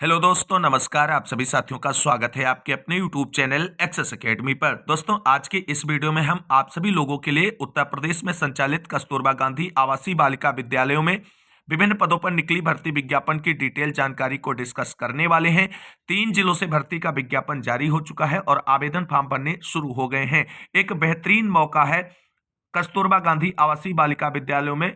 Hello दोस्तों, नमस्कार। आप सभी साथियों का स्वागत है आपके अपने यूट्यूब चैनल एक्सेस एकेडमी पर। दोस्तों, आज की इस वीडियो में हम आप सभी लोगों के लिए उत्तर प्रदेश में संचालित कस्तूरबा गांधी आवासीय बालिका विद्यालयों में विभिन्न पदों पर निकली भर्ती विज्ञापन की डिटेल जानकारी को डिस्कस करने वाले हैं। 3 जिलों से भर्ती का विज्ञापन जारी हो चुका है और आवेदन फॉर्म भरने शुरू हो गए हैं। एक बेहतरीन मौका है कस्तूरबा गांधी आवासीय बालिका विद्यालयों में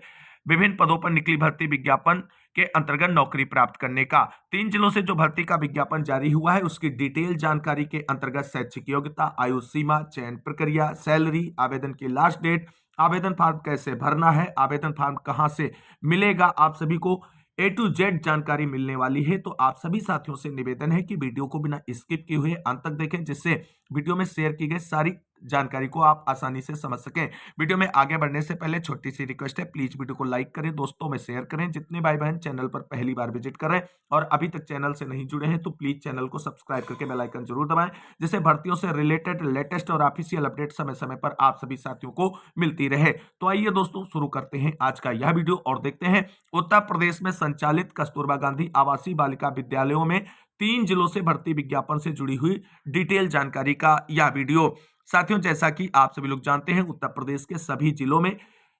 विभिन्न पदों पर निकली भर्ती विज्ञापन के अंतर्गत नौकरी प्राप्त करने का। 3 जिलों से जो भर्ती का विज्ञापन जारी हुआ है उसकी डिटेल जानकारी के अंतर्गत शैक्षिक योग्यता, आयु सीमा, चयन प्रक्रिया, सैलरी, आवेदन की लास्ट डेट, आवेदन फॉर्म कैसे भरना है, आवेदन फॉर्म कहां से मिलेगा, आप सभी को A to Z जानकारी मिलने वाली है। तो आप सभी साथियों से निवेदन है कि वीडियो को बिना स्किप किए हुए अंत तक देखें, जिससे वीडियो में शेयर की गई सारी जानकारी को आप आसानी से समझ सकें। वीडियो में आगे बढ़ने से पहले छोटी सी रिक्वेस्ट है, प्लीज वीडियो को लाइक करें, दोस्तों में शेयर करें। जितने भाई बहन चैनल पर पहली बार विजिट कर रहे हैं और अभी तक चैनल से नहीं जुड़े हैं तो प्लीज चैनल को सब्सक्राइब करके बेल आइकन जरूर दबाएं, जिससे भर्तियों से रिलेटेड लेटेस्ट और ऑफिशियल अपडेट समय समय पर आप सभी साथियों को मिलती रहे। तो आइए दोस्तों, शुरू करते हैं आज का यह वीडियो और देखते हैं उत्तर प्रदेश में संचालित कस्तूरबा गांधी आवासीय बालिका विद्यालयों में 3 जिलों से भर्ती विज्ञापन से जुड़ी हुई डिटेल जानकारी का यह वीडियो। साथियों, जैसा कि आप सभी लोग जानते हैं, उत्तर प्रदेश के सभी जिलों में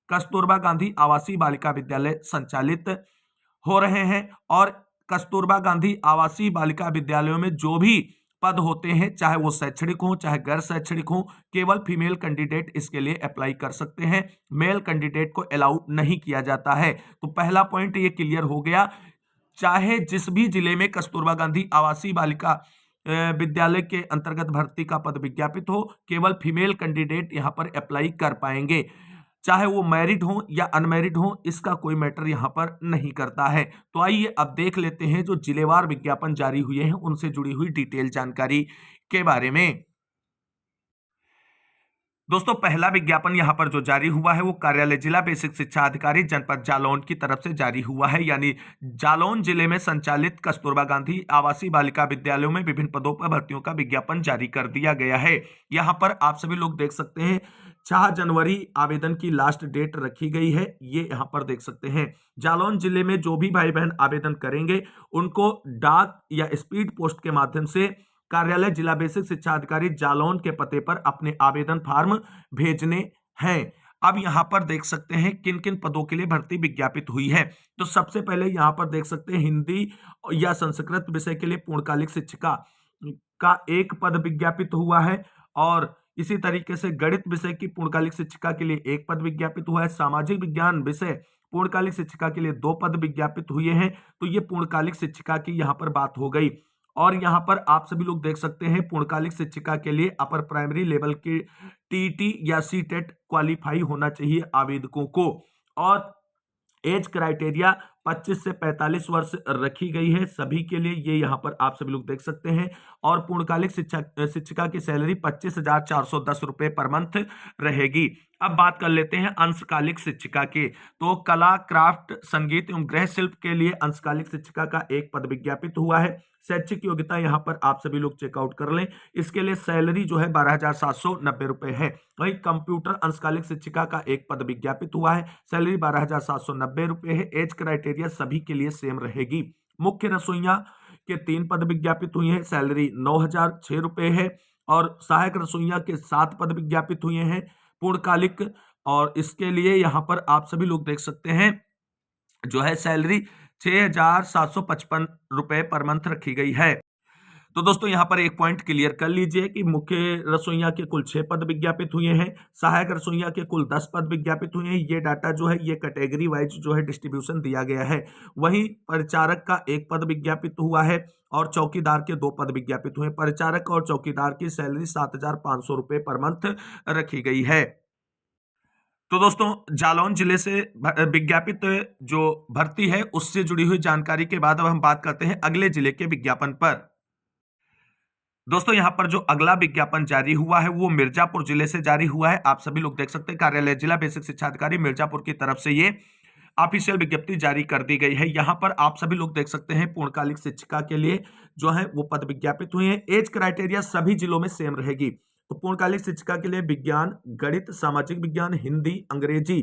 कस्तूरबा गांधी आवासीय बालिका विद्यालय संचालित हो रहे हैं और कस्तूरबा गांधी आवासीय बालिका विद्यालयों में जो भी पद होते हैं, चाहे वो शैक्षणिक हो चाहे गैर शैक्षणिक हो, केवल फीमेल कैंडिडेट इसके लिए अप्लाई कर सकते हैं। मेल कैंडिडेट को अलाउ नहीं किया जाता है। तो पहला पॉइंट ये क्लियर हो गया। चाहे जिस भी जिले में कस्तूरबा गांधी आवासीय बालिका विद्यालय के अंतर्गत भर्ती का पद विज्ञापित हो, केवल फीमेल कैंडिडेट यहां पर अप्लाई कर पाएंगे। चाहे वो मैरिड हो या अनमैरिड हो, इसका कोई मैटर यहां पर नहीं करता है। तो आइए अब देख लेते हैं जो जिलेवार विज्ञापन जारी हुए हैं उनसे जुड़ी हुई डिटेल जानकारी के बारे में। दोस्तों, पहला विज्ञापन यहां पर जो जारी हुआ है वो कार्यालय जिला बेसिक शिक्षा अधिकारी जनपद जालौन की तरफ से जारी हुआ है। यानी जालौन जिले में संचालित कस्तूरबा गांधी आवासीय बालिका विद्यालयों में विभिन्न पदों पर भर्तियों का विज्ञापन जारी कर दिया गया है। यहां पर आप सभी लोग देख सकते हैं 6 जनवरी आवेदन की लास्ट डेट रखी गई है, ये यहां पर देख सकते हैं। जालौन जिले में जो भी भाई बहन आवेदन करेंगे उनको डाक या स्पीड पोस्ट के माध्यम से कार्यालय जिला बेसिक शिक्षा अधिकारी जालौन के पते पर अपने आवेदन फॉर्म भेजने हैं। अब यहां पर देख सकते हैं किन किन पदों के लिए भर्ती विज्ञापित हुई है। तो सबसे पहले यहां पर देख सकते हैं हिंदी या संस्कृत विषय के लिए पूर्णकालिक शिक्षिका का एक पद विज्ञापित हुआ है और इसी तरीके से गणित विषय की पूर्णकालिक शिक्षिका के लिए एक पद विज्ञापित हुआ है। सामाजिक विज्ञान विषय पूर्णकालिक शिक्षिका के लिए 2 पद विज्ञापित हुए हैं। तो ये पूर्णकालिक शिक्षिका की यहां पर बात हो गई। और यहां पर आप सभी लोग देख सकते हैं पूर्णकालिक शिक्षिका के लिए अपर प्राइमरी लेवल की टीटी या सीटेट क्वालिफाई होना चाहिए आवेदकों को। और एज क्राइटेरिया 25 से 45 वर्ष रखी गई है सभी के लिए, ये यहाँ पर आप सभी लोग देख सकते हैं। और पूर्णकालिक शिक्षिका की सैलरी 25,410 रुपए पर मंथ रहेगी। अब बात कर लेते हैं अंशकालिक शिक्षिका की। तो कला, क्राफ्ट, संगीत एवं गृह शिल्प के लिए अंशकालिक शिक्षिका का एक पद विज्ञापित हुआ है। शैक्षिक योग्यता यहाँ पर आप सभी लोग चेकआउट कर लें। इसके लिए सैलरी जो है 12,790 रुपए है। वही कंप्यूटर अंशकालिक शिक्षिका का एक पद विज्ञापित हुआ है, सैलरी 12,790 रुपए है। एज क्राइटेरिया सभी के लिए सेम रहेगी। मुख्य रसोइया के 3 पद विज्ञापित हुए हैं, सैलरी 9,006 रुपए है। और सहायक रसोइया के 7 पद विज्ञापित हुए हैं पूर्णकालिक, और इसके लिए यहाँ पर आप सभी लोग देख सकते हैं जो है सैलरी 6,755 रुपए पर मंथ रखी गई है। तो दोस्तों, यहां पर एक पॉइंट क्लियर कर लीजिए कि मुख्य रसोइया के कुल 6 पद विज्ञापित हुए हैं, सहायक रसोइया के कुल 10 पद विज्ञापित हुए हैं। ये डाटा जो है ये कैटेगरी वाइज जो है डिस्ट्रीब्यूशन दिया गया है। वहीं परिचारक का एक पद विज्ञापित हुआ है और चौकीदार के 2 पद विज्ञापित हुए। परिचारक और चौकीदार की सैलरी 7,500 रुपए पर मंथ रखी गई है। तो दोस्तों, जालौन जिले से विज्ञापित जो भर्ती है उससे जुड़ी हुई जानकारी के बाद अब हम बात करते हैं अगले जिले के विज्ञापन पर। दोस्तों, यहां पर जो अगला विज्ञापन जारी हुआ है वो मिर्जापुर जिले से जारी हुआ है। आप सभी लोग देख सकते हैं कार्यालय जिला बेसिक शिक्षा अधिकारी मिर्जापुर की तरफ से ये ऑफिशियल विज्ञप्ति जारी कर दी गई है। यहां पर आप सभी लोग देख सकते हैं पूर्णकालिक शिक्षिका के लिए जो है वो पद विज्ञापित हुए हैं। एज क्राइटेरिया सभी जिलों में सेम रहेगी। तो पूर्णकालिक शिक्षिका के लिए विज्ञान, गणित, सामाजिक विज्ञान, हिंदी, अंग्रेजी,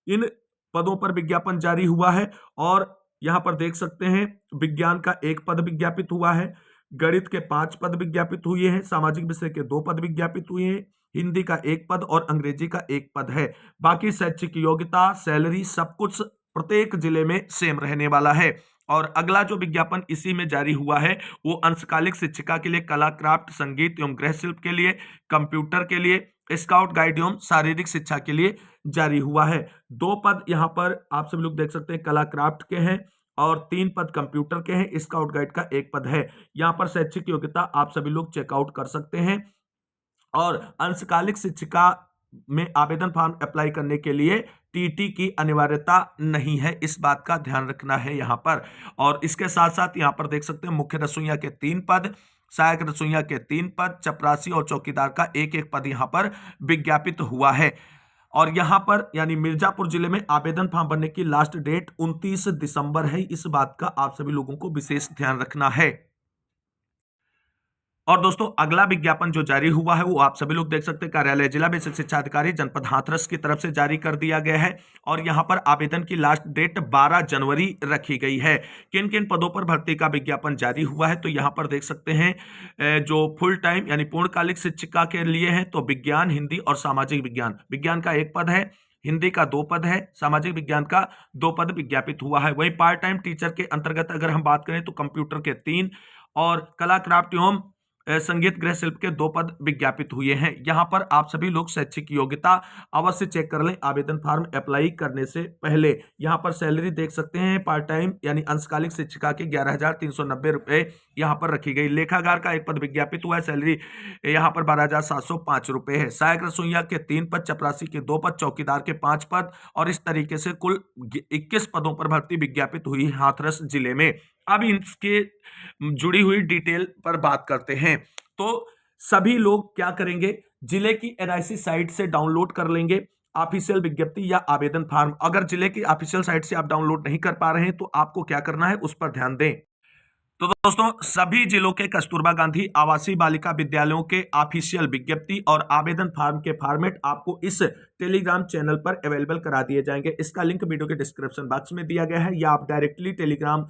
इन पदों पर विज्ञापन जारी हुआ है। और यहाँ पर देख सकते हैं विज्ञान का 1 पद विज्ञापित हुआ है, गणित के 5 पद विज्ञापित हुए हैं, सामाजिक विषय के 2 पद विज्ञापित हुए हैं, हिंदी का 1 पद और अंग्रेजी का 1 पद है। बाकी शैक्षिक योग्यता, सैलरी सब कुछ प्रत्येक जिले में सेम रहने वाला है। और अगला जो विज्ञापन इसी में जारी हुआ है वो अंशकालिक शिक्षिका के लिए, कला, क्राफ्ट, संगीत एवं गृह शिल्प के लिए, कंप्यूटर के लिए, स्काउट गाइड एवं शारीरिक शिक्षा के लिए जारी हुआ है। 2 पद यहाँ पर आप सभी लोग देख सकते हैं कला क्राफ्ट के हैं और 3 पद कंप्यूटर के हैं। स्काउट गाइड का 1 पद है। यहाँ पर शैक्षिक योग्यता आप सभी लोग चेकआउट कर सकते हैं। और अंशकालिक शिक्षिका में आवेदन फॉर्म अप्लाई करने के लिए टीटी की अनिवार्यता नहीं है, इस बात का ध्यान रखना है यहाँ पर। और इसके साथ साथ यहाँ पर देख सकते हैं मुख्य रसोइया के 3 पद, सहायक रसोइया के 3 पद, चपरासी और चौकीदार का 1-1 पद यहाँ पर विज्ञापित हुआ है। और यहाँ पर यानी मिर्जापुर जिले में आवेदन फॉर्म भरने की लास्ट डेट 29 दिसंबर है, इस बात का आप सभी लोगों को विशेष ध्यान रखना है। और दोस्तों अगला विज्ञापन जो जारी हुआ है वो आप सभी लोग देख सकते हैं, कार्यालय जिला बेसिक शिक्षा अधिकारी जनपद हाथरस की तरफ से जारी कर दिया गया है। और यहां पर आवेदन की लास्ट डेट 12 जनवरी रखी गई है। किन किन पदों पर भर्ती का विज्ञापन जारी हुआ है तो यहां पर देख सकते हैं जो फुल टाइम यानी पूर्णकालिक शिक्षिका के लिए है तो विज्ञान, हिंदी और सामाजिक विज्ञान, विज्ञान का 1 पद है, हिंदी का 2 पद है, सामाजिक विज्ञान का 2 पद विज्ञापित हुआ है। वही पार्ट टाइम टीचर के अंतर्गत अगर हम बात करें तो कंप्यूटर के 3 और कला, क्राफ्ट एवं संगीत गृह शिल्प के 2 पद विज्ञापित हुए हैं। यहां पर आप सभी लोग शैक्षिक योग्यता अवश्य चेक कर लें आवेदन फॉर्म अप्लाई करने से पहले। यहां पर सैलरी देख सकते हैं पार्ट टाइम यानी अंशकालिक शिक्षिका के 11,390 रुपए यहां पर रखी गई। लेखाकार का 1 पद विज्ञापित हुआ है, सैलरी यहां पर 12,705 रुपए है। सहायक रसोइया के 3 पद, चपरासी के 2 पद, चौकीदार के 5 पद और इस तरीके से कुल 21 पदों पर भर्ती विज्ञापित हुई हाथरस जिले में। अब इसके जुड़ी हुई डिटेल पर बात करते हैं। तो सभी लोग क्या करेंगे, जिले की एनआईसी साइट से डाउनलोड कर लेंगे ऑफिशियल विज्ञप्ति या आवेदन फॉर्म। अगर जिले की ऑफिशियल साइट से आप डाउनलोड नहीं कर पा रहे हैं तो आपको क्या करना है उस पर ध्यान दें। तो दोस्तों सभी जिलों के कस्तूरबा गांधी आवासीय बालिका विद्यालयों के ऑफिशियल विज्ञप्ति और आवेदन फॉर्म के फॉर्मेट आपको इस टेलीग्राम चैनल पर अवेलेबल करा दिए जाएंगे। इसका लिंक वीडियो के डिस्क्रिप्शन बॉक्स में दिया गया है या आप डायरेक्टली टेलीग्राम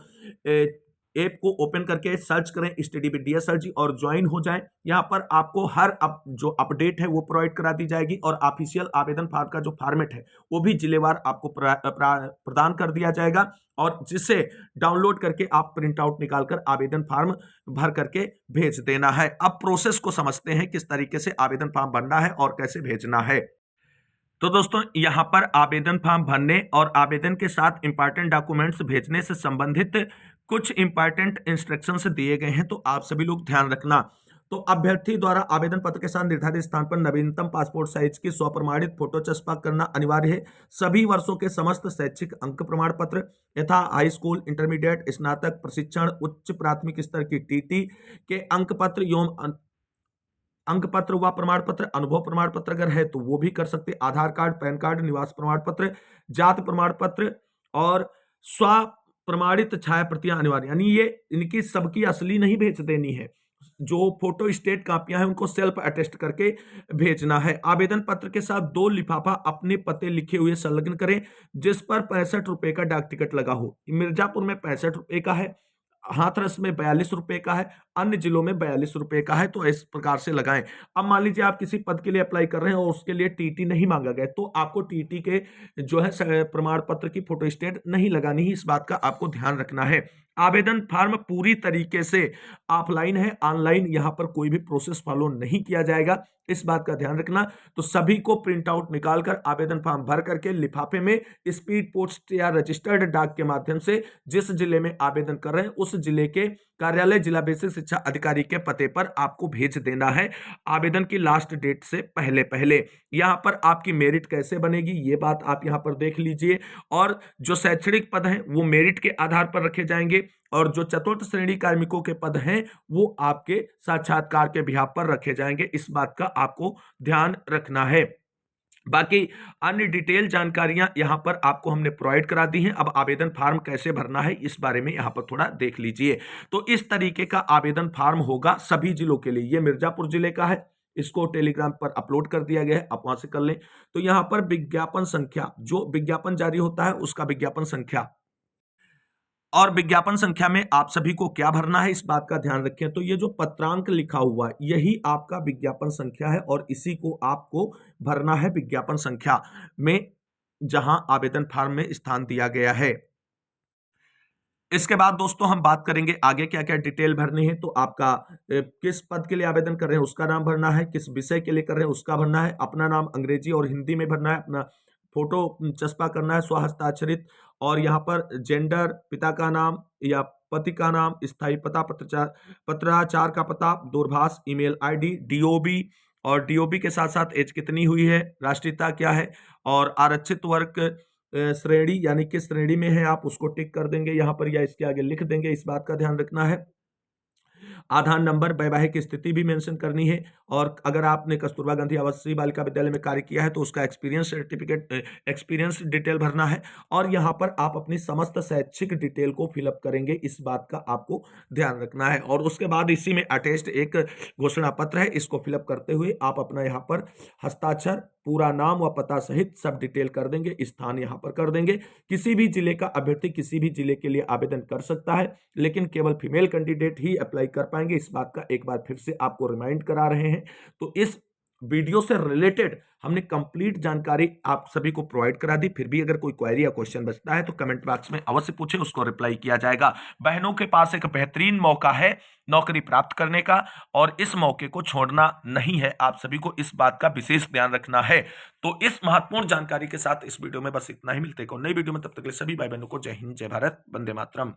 ऐप को ओपन करके सर्च करें स्टडी विद डीएसआर जी और ज्वाइन हो जाएं। यहाँ पर आपको हर जो अपडेट है वो प्रोवाइड करा दी जाएगी और ऑफिशियल आवेदन फॉर्म का जो फॉर्मेट है वो भी जिलेवार आपको प्रदान कर दिया जाएगा और जिसे डाउनलोड करके आप प्रिंट आउट निकालकर आवेदन फॉर्म भर करके भेज देना है। अब प्रोसेस को समझते हैं किस तरीके से आवेदन फॉर्म भरना है और कैसे भेजना है। तो दोस्तों यहां पर आवेदन फॉर्म भरने और आवेदन के साथ इंपॉर्टेंट डॉक्यूमेंट्स भेजने से संबंधित कुछ इंपॉर्टेंट इंस्ट्रक्शंस दिए गए हैं, तो आप सभी लोग ध्यान रखना। तो अभ्यर्थी द्वारा आवेदन पत्र के साथ निर्धारित स्थान पर नवीनतम पासपोर्ट साइज की स्वप्रमाणित फोटो चस्पा करना अनिवार्य है। सभी वर्षों के समस्त शैक्षिक अंक प्रमाण पत्र यथा हाई स्कूल, इंटरमीडिएट, स्नातक, प्रशिक्षण, उच्च प्राथमिक स्तर की टीटी के अंक पत्र एवं अंक पत्र व प्रमाण पत्र, अनुभव प्रमाण पत्र अगर है तो वो भी कर सकते हैं। आधार कार्ड, पैन कार्ड, निवास प्रमाण पत्र, जाति प्रमाण पत्र और स्व प्रमाणित छाया प्रतियां अनिवार्य, यानी ये इनकी सबकी असली नहीं भेज देनी है। जो फोटो स्टेट कापियां हैं उनको सेल्फ अटेस्ट करके भेजना है। आवेदन पत्र के साथ 2 लिफाफा अपने पते लिखे हुए संलग्न करें जिस पर 65 रुपए का डाक टिकट लगा हो। मिर्जापुर में 65 रुपए का है, हाथरस में 42 रुपए का है, अन्य जिलों में 42 रुपए का है, तो इस प्रकार से लगाएं। अब मान लीजिए आप किसी पद के लिए अप्लाई कर रहे हैं और उसके लिए टीटी नहीं मांगा गया तो आपको टीटी के जो है प्रमाण पत्र की फोटो स्टेट नहीं लगानी है, इस बात का आपको ध्यान रखना है। आवेदन फॉर्म पूरी तरीके से ऑफलाइन है, ऑनलाइन यहां पर कोई भी प्रोसेस फॉलो नहीं किया जाएगा, इस बात का ध्यान रखना। तो सभी को प्रिंट आउट निकालकर आवेदन फॉर्म भर करके लिफाफे में स्पीड पोस्ट या रजिस्टर्ड डाक के माध्यम से जिस जिले में आवेदन कर रहे हैं उस जिले के कार्यालय जिला बेसिक शिक्षा अधिकारी के पते पर आपको भेज देना है आवेदन की लास्ट डेट से पहले पहले। यहां पर आपकी मेरिट कैसे बनेगी ये बात आप यहां पर देख लीजिए। और जो शैक्षणिक पद हैं वो मेरिट के आधार पर रखे जाएंगे और जो चतुर्थ श्रेणी कार्मिकों के पद हैं वो आपके साक्षात्कार के बिहाफ पर रखे जाएंगे, इस बात का आपको ध्यान रखना है। बाकी अन्य डिटेल जानकारियां यहां पर आपको हमने प्रोवाइड करा दी हैं। अब आवेदन फॉर्म कैसे भरना है इस बारे में यहां पर थोड़ा देख लीजिए। तो इस तरीके का आवेदन फॉर्म होगा सभी जिलों के लिए। ये मिर्जापुर जिले का है, इसको टेलीग्राम पर अपलोड कर दिया गया है, आप वहां से कर लें। तो यहां पर विज्ञापन संख्या, जो विज्ञापन जारी होता है उसका विज्ञापन संख्या और विज्ञापन संख्या में आप सभी को क्या भरना है इस बात का ध्यान रखें। तो ये जो पत्रांक लिखा हुआ है यही आपका विज्ञापन संख्या है और इसी को आपको भरना है विज्ञापन संख्या में, जहां आवेदन फॉर्म में स्थान दिया गया है। इसके बाद दोस्तों हम बात करेंगे आगे क्या क्या डिटेल भरनी है। तो आपका किस पद के लिए आवेदन कर रहे हैं उसका नाम भरना है, किस विषय के लिए कर रहे हैं उसका भरना है, अपना नाम अंग्रेजी और हिंदी में भरना है, अपना फोटो चस्पा करना है स्वहस्ताक्षरित, और यहाँ पर जेंडर, पिता का नाम या पति का नाम, स्थायी पता, पत्राचार का पता, दूरभाष, ईमेल आईडी, डीओबी, और डीओबी के साथ साथ एज कितनी हुई है, राष्ट्रीयता क्या है, और आरक्षित वर्ग श्रेणी यानी किस श्रेणी में है आप उसको टिक कर देंगे यहाँ पर या इसके आगे लिख देंगे, इस बात का ध्यान रखना है। आधार नंबर, वैवाहिक स्थिति भी मेंशन करनी है, और अगर आपने कस्तूरबा गांधी आवासीय बालिका विद्यालय में कार्य किया है तो उसका एक्सपीरियंस सर्टिफिकेट, एक्सपीरियंस डिटेल भरना है, और यहाँ पर आप अपनी समस्त शैक्षिक डिटेल को फिलअप करेंगे, इस बात का आपको ध्यान रखना है। और उसके बाद इसी में अटेस्ट एक घोषणा पत्र है, इसको फिलअप करते हुए आप अपना यहाँ पर हस्ताक्षर, पूरा नाम व पता सहित सब डिटेल कर देंगे, स्थान यहाँ पर कर देंगे। किसी भी जिले का अभ्यर्थी किसी भी जिले के लिए आवेदन कर सकता है, लेकिन केवल फीमेल कैंडिडेट ही अप्लाई कर पाएंगे, इस बात का एक बार फिर से आपको रिमाइंड करा रहे हैं। तो इस वीडियो से रिलेटेड हमने कंप्लीट जानकारी आप सभी को प्रोवाइड करा दी। फिर भी अगर कोई क्वेरी या क्वेश्चन बचता है तो कमेंट बॉक्स में अवश्य पूछे, उसको रिप्लाई किया जाएगा। बहनों के पास एक बेहतरीन मौका है नौकरी प्राप्त करने का, और इस मौके को छोड़ना नहीं है, आप सभी को इस बात का विशेष ध्यान रखना है। तो इस महत्वपूर्ण जानकारी के साथ इस वीडियो में बस इतना ही, मिलते हैं नई वीडियो में, तब तक के लिए सभी भाई बहनों को जय हिंद, जय भारत, वंदे मातरम।